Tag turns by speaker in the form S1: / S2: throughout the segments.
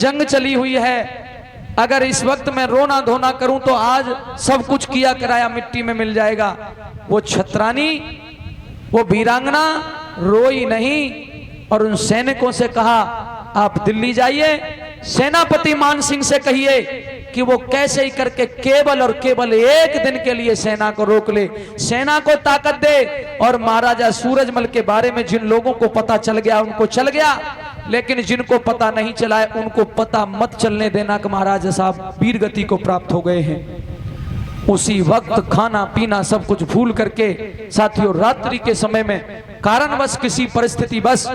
S1: जंग चली हुई है। अगर इस वक्त मैं रोना धोना करूं तो आज सब कुछ किया कराया मिट्टी में मिल जाएगा। वो छत्रानी, वो वीरांगना रोई नहीं और उन सैनिकों से कहा आप दिल्ली जाइए, सेनापति मान सिंह से कहिए कि वो कैसे ही करके केवल और केवल एक दिन के लिए सेना को रोक ले, सेना को ताकत दे। और महाराजा सूरजमल के बारे में जिन लोगों को पता चल गया उनको चल गया, लेकिन जिनको पता नहीं चला है उनको पता मत चलने देना कि महाराजा साहब वीर गति को प्राप्त हो गए हैं। उसी वक्त खाना पीना सब कुछ भूल करके साथियों रात्रि के समय में कारणवश किसी परिस्थिति बस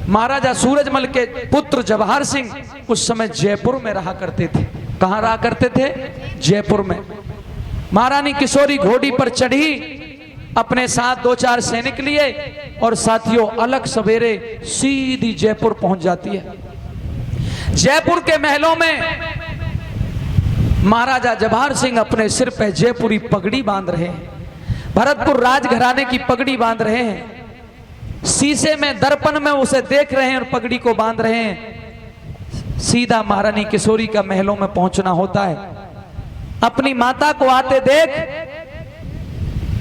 S1: महाराजा सूरजमल के पुत्र जवाहर सिंह उस समय जयपुर में रहा करते थे। कहां रहा करते थे? जयपुर में। महारानी किशोरी घोड़ी पर चढ़ी, अपने साथ 2-4 सैनिक लिए और साथियों अलग सवेरे सीधी जयपुर पहुंच जाती है। जयपुर के महलों में महाराजा जवाहर सिंह अपने सिर पे जयपुरी पगड़ी बांध रहे हैं, भरतपुर राजघराने की पगड़ी बांध रहे हैं। शीशे में दर्पण में उसे देख रहे हैं और पगड़ी को बांध रहे हैं। सीधा महारानी किशोरी का महलों में पहुंचना होता है। अपनी माता को आते देख,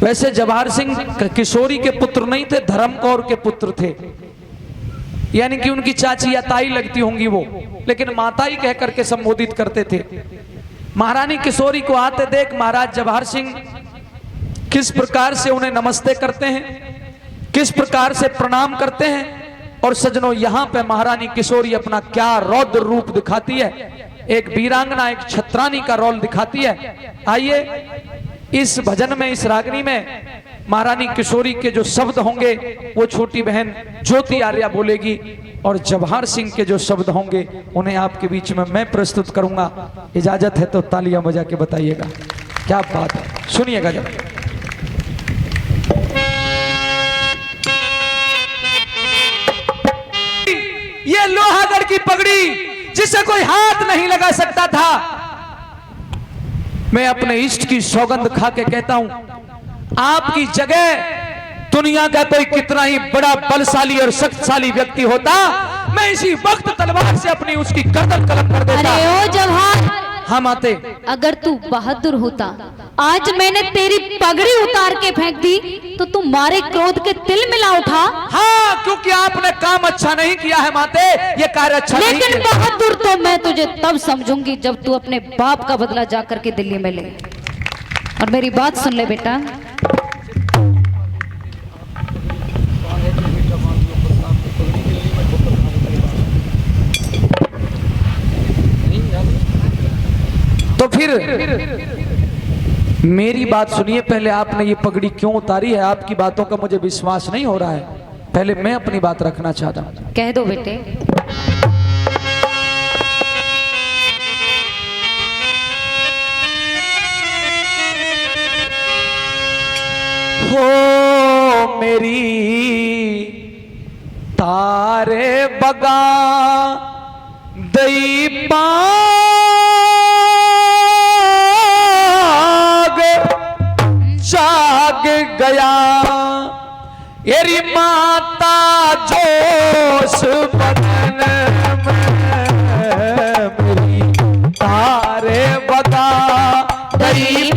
S1: वैसे जवाहर सिंह किशोरी के पुत्र नहीं थे, धर्म कौर के पुत्र थे, यानी कि उनकी चाची या ताई लगती होंगी वो, लेकिन माता ही कह करके संबोधित करते थे। महारानी किशोरी को आते देख महाराज जवाहर सिंह किस प्रकार से उन्हें नमस्ते करते हैं, किस प्रकार से प्रणाम करते हैं। और सजनों यहाँ पे महारानी किशोरी अपना क्या रौद्र रूप दिखाती है, एक वीरांगना एक छत्रानी का रोल दिखाती है। आइए इस भजन में, इस रागनी में महारानी किशोरी के जो शब्द होंगे वो छोटी बहन ज्योति आर्या बोलेगी और जवाहर सिंह के जो शब्द होंगे उन्हें आपके बीच में मैं प्रस्तुत करूंगा। इजाजत है तो तालियां बजा के बताइएगा। क्या बात है, सुनिएगा जब। ये लोहागढ़ की पगड़ी जिसे कोई हाथ नहीं लगा सकता था, मैं अपने इष्ट की सौगंध खा के कहता हूं, आपकी जगह दुनिया का कोई कितना ही बड़ा बलशाली और शक्तिशाली व्यक्ति होता, मैं इसी वक्त तलवार से अपनी उसकी गर्दन कलम कर देता।
S2: अरे ओ जवाहर,
S1: हम आते,
S2: अगर तू बहादुर होता, आज मैंने तेरी पगड़ी उतार के फेंक दी तो तू मारे क्रोध के तिल मिला उठा।
S1: हाँ, क्योंकि आपने काम अच्छा नहीं किया है माते, ये कार्य अच्छा नहीं किया।
S2: लेकिन बहादुर तो मैं तुझे तब समझूंगी जब तू अपने बाप का बदला जाकर के दिल्ली में ले। और मेरी बात सुन ले बेटा,
S1: तो फिर मेरी बात सुनिए। पहले आपने ये पगड़ी क्यों उतारी है? आपकी बातों का मुझे विश्वास नहीं हो रहा है, पहले मैं अपनी बात रखना चाहता हूं।
S2: कह दो बेटे।
S1: हो मेरी तारे बगा दई जाग गया, एरी माता जोश बदन में मेरी तारे बगा दई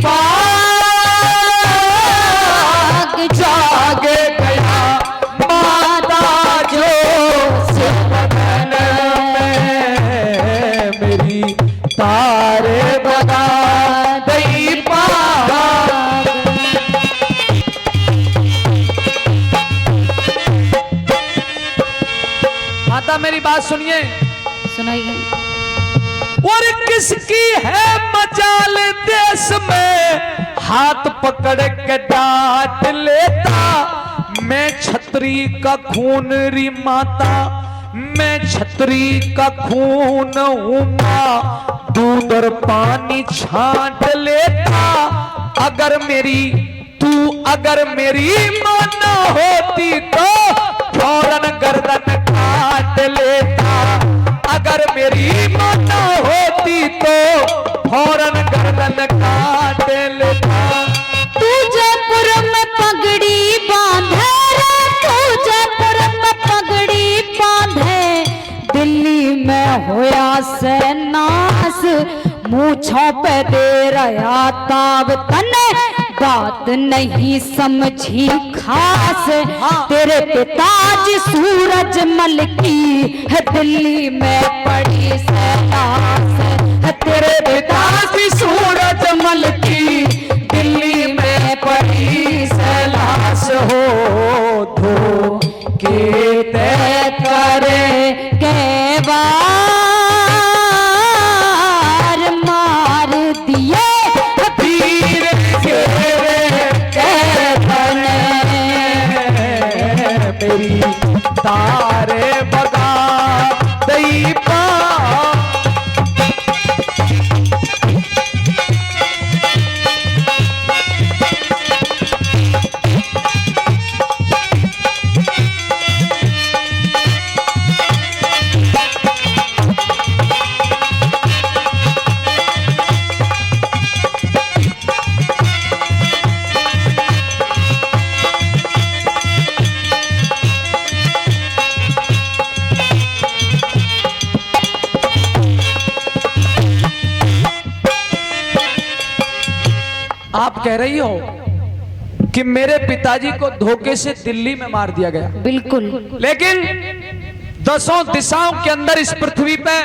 S1: जाग गया, माता जोश बदन में मेरी तारे बगा दई माता मेरी बात सुनिए।
S2: सुनाइए।
S1: और किसकी है मजाल देश में, हाथ पकड़ के डांट लेता, मैं छतरी का खून री माता, मैं छतरी का खून हूँ माँ, दूध और पानी छांट लेता। अगर मेरी मां न होती तो फौरन गर्दन काट लेता, अगर मेरी मां न होती तो फौरन गर्दन काट लेता।
S2: तू जयपुर में पगड़ी बांधे रे, तू जयपुर में पगड़ी बांधे, दिल्ली में होया से नास, मूछों पे दे रहा ताब तने, बात नहीं समझी खास। तेरे पिताजी सूरजमल की है दिल्ली में पड़ी सैलास, तेरे पिताजी सूरजमल की दिल्ली में पड़ी सैलास हो। धोखे तय करे के बार मार दिए तीर के बने,
S1: मेरी तारे बगा दई पा। आप कह रही हो कि मेरे पिताजी को धोखे से दिल्ली में मार दिया गया।
S2: बिल्कुल,
S1: लेकिन 10 दिशाओं के अंदर इस पृथ्वी पे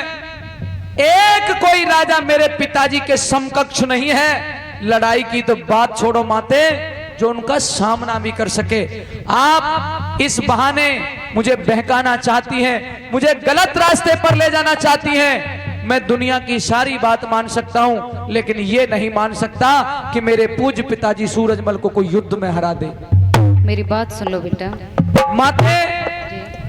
S1: एक कोई राजा मेरे पिताजी के समकक्ष नहीं है। लड़ाई की तो बात छोड़ो माते, जो उनका सामना भी कर सके। आप इस बहाने मुझे बहकाना चाहती हैं, मुझे गलत रास्ते पर ले जाना चाहती हैं। मैं दुनिया की सारी बात मान सकता हूं, लेकिन ये नहीं मान सकता कि मेरे पूज्य पिताजी सूरजमल को कोई युद्ध में हरा दे।
S2: मेरी बात सुन लो बेटा।
S1: माते,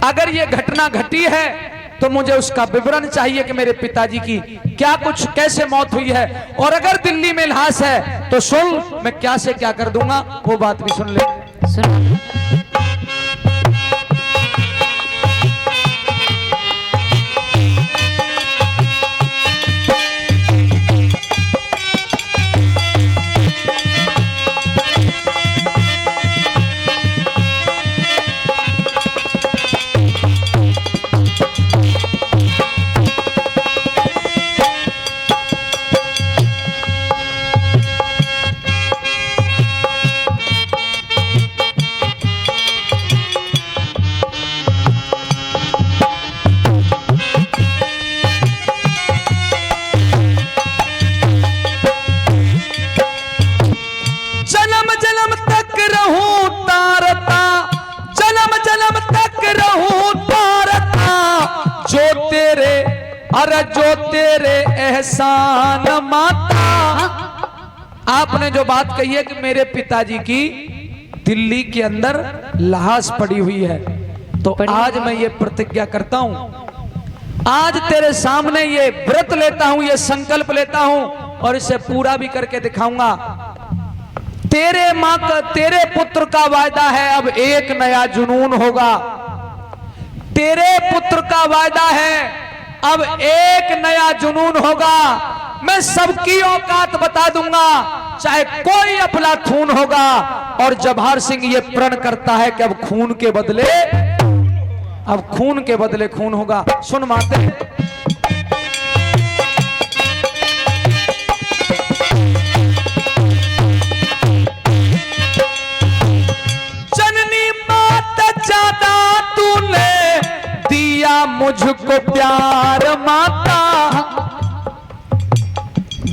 S1: अगर ये घटना घटी है तो मुझे उसका विवरण चाहिए कि मेरे पिताजी की क्या कुछ कैसे मौत हुई है, और अगर दिल्ली में लाश है तो सुन, मैं क्या से क्या कर दूंगा, वो बात भी सुन ले।
S2: सुन।
S1: अरे जो तेरे एहसान माता। आपने जो बात कही है कि मेरे पिताजी की दिल्ली के अंदर लाश पड़ी हुई है, तो आज मैं ये प्रतिज्ञा करता हूं, आज तेरे सामने ये व्रत लेता हूं, ये संकल्प लेता हूं और इसे पूरा भी करके दिखाऊंगा। तेरे मां का, तेरे पुत्र का वायदा है, अब एक नया जुनून होगा। तेरे पुत्र का वायदा है, अब एक नया जुनून होगा। मैं सबकी औकात बता दूंगा, चाहे कोई अफलातून होगा। और जवाहर सिंह ये प्रण करता है कि अब खून के बदले खून होगा। सुन माते, जननी मात ज्यादा तूने दिया मुझको प्यार माता,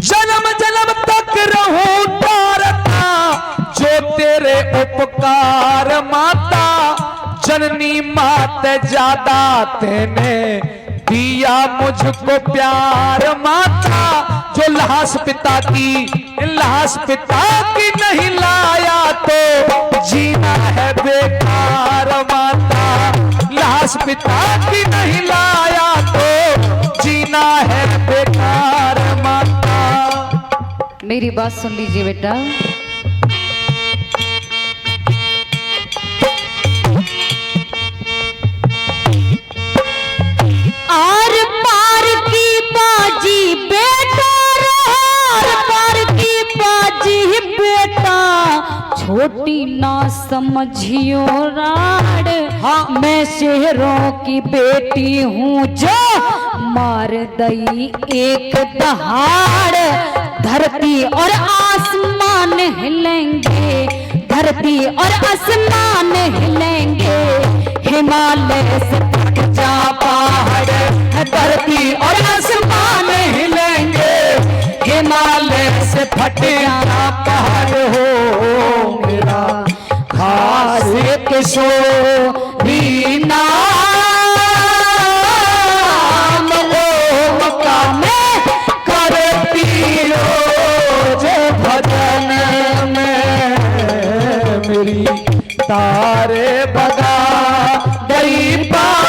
S1: जन्म जन्म तक रहूं तारता जो तेरे उपकार माता। जननी मात ज्यादा तेने दिया मुझको प्यार माता, जो लाश पिता की नहीं लाया तो जीना है बेकार माता। लाश पिता की नहीं लाया तो जीना है बेकार माता।
S2: मेरी बात सुन लीजिए बेटा। आर पार की बाजी बेटा, आर पार की बाजी बेटा, छोटी ना समझियो राड। हाँ, मैं शेरों की बेटी हूँ जो मार दई एक दहाड़, धरती और आसमान हिलेंगे, धरती और आसमान हिलेंगे, हिमालय से फट जा पहाड़,
S1: धरती और आसमान हिलेंगे, हिमालय से फट जा पहाड़ हो मेरा खास किशोरी नाम, ओम का मैं करती रोज भजन में, मेरी तारे बगा दई पार।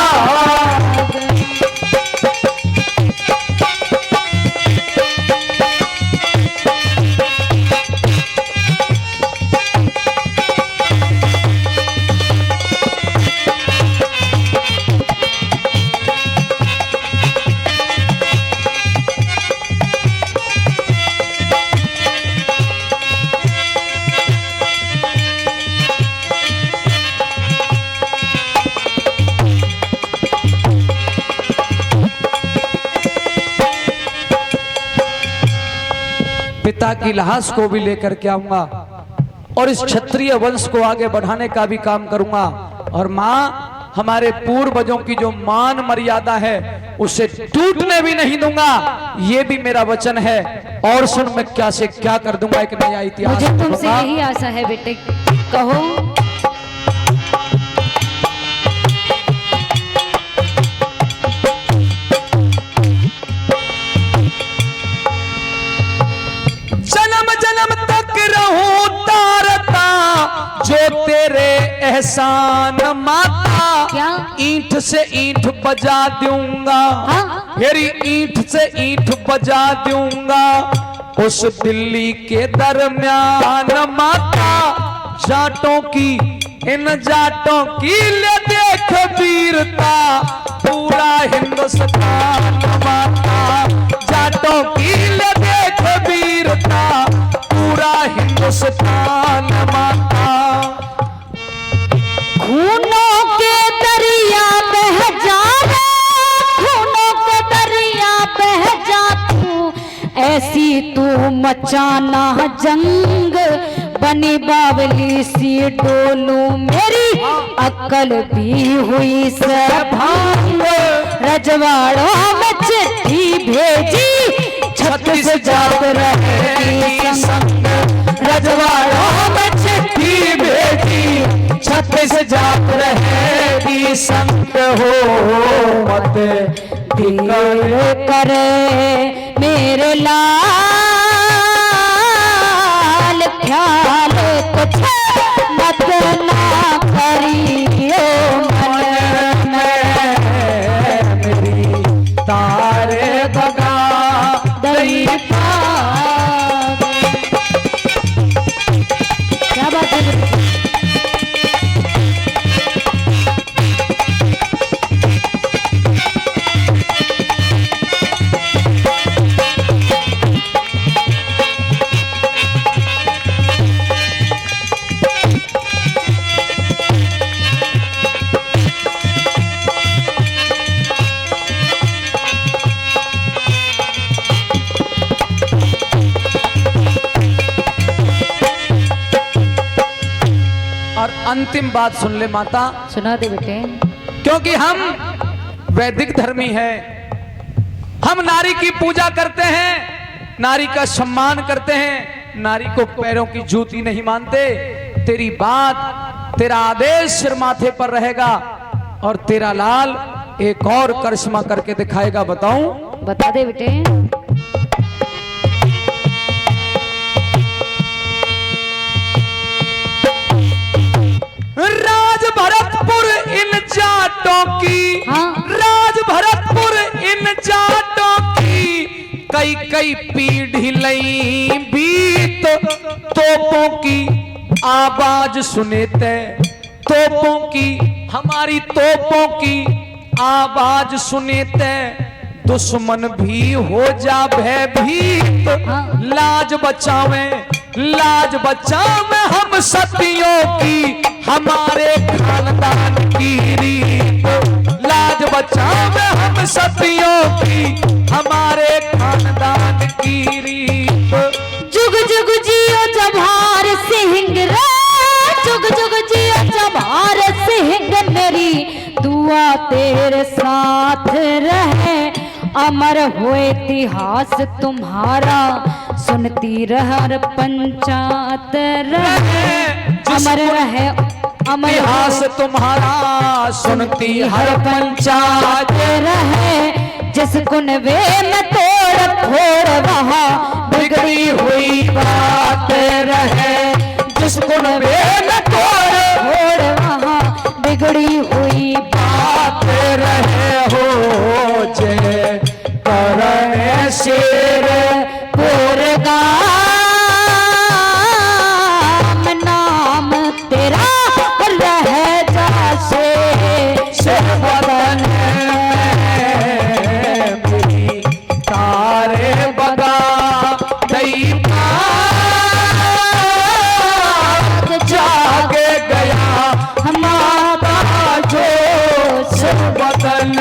S1: पिता की लाश को भी लेकर के आऊंगा और इस क्षत्रिय वंश को आगे बढ़ाने का भी काम करूंगा, और माँ हमारे पूर्वजों की जो मान मर्यादा है उसे टूटने भी नहीं दूंगा, ये भी मेरा वचन है। और सुन मैं क्या से क्या कर दूंगा, एक नया इतिहास
S2: मुझे तुमसे यही आशा है बेटे, कहो।
S1: जो तेरे एहसान माता,
S2: क्या?
S1: ईंट से ईंट बजा दूंगा,
S2: हाँ?
S1: मेरी ईंट से ईंट बजा दूंगा, उस दिल्ली के दरमियान माता, जाटों की इन जाटों की ले देख वीरता, पूरा हिंदुस्तान माता, जाटों की ले देख वीरता, पूरा हिंदुस्तान माता।
S2: खूनों के दरिया बह जा रे, खूनों के दरिया बह जा तू, ऐसी तू मचाना जंग, बनी बावली सी डोलू मेरी, अक्ल भी हुई से भंग, रजवाड़ों में चिट्ठी भेजी, 36 जात रहेगी संग, रजवाड़ों में चिट्ठी भेजी, 36 जात रहेगी संग हो, मत दिल करे मेरे लाल, ख्याल कुछ मत ना करियो मन में,
S1: मेरी तारे बगा दई पार।
S2: क्या बात है?
S1: और अंतिम बात सुन ले माता,
S2: सुना दे बेटे।
S1: क्योंकि हम वैदिक धर्मी हैं, हम नारी की पूजा करते हैं, नारी का सम्मान करते हैं, नारी को पैरों की जूती नहीं मानते। तेरी बात, तेरा आदेश सिर माथे पर रहेगा, और तेरा लाल एक और करिश्मा करके दिखाएगा। बताऊं?
S2: बता दे बेटे।
S1: राज भरतपुर इन जाटों की,
S2: हाँ?
S1: राज भरतपुर इन जाटों की, कई कई पीढ़ी लई बीत, तोपों की आवाज सुने ते, तोपों की, हमारी तोपों की आवाज सुने ते, दुश्मन भी हो जा भयभीत,
S2: हाँ?
S1: लाज बचावे, लाज बचावे हम सतियों की, हमारे खानदान की रीत, लाज लाज बचावे हम सतियों की, हमारे खानदान की रीत।
S2: जुग जुग जियो जवाहर सिंह रे, जुग जुग जियो जवाहर सिंह, मेरी दुआ तेरे साथ रहे। अमर हो इतिहास तुम्हारा, सुनती रह हर पंचायत रहे। अमर रहे अमर
S1: इतिहास तुम्हारा, सुनती हर पंचायत
S2: रहे। जिस कुनबे में तोड़ फोड़ वहाँ
S1: बिगड़ी हुई बात रहे। जिस कुनबे में तोड़
S2: फोड़ वहाँ बिगड़ी हुई
S1: बात रहे। हो जय करने शेर
S2: पुरगाम, नाम तेरा रह जासे
S1: वतन में मेरी तारे बगा दई जागे गया हमारा जो वतन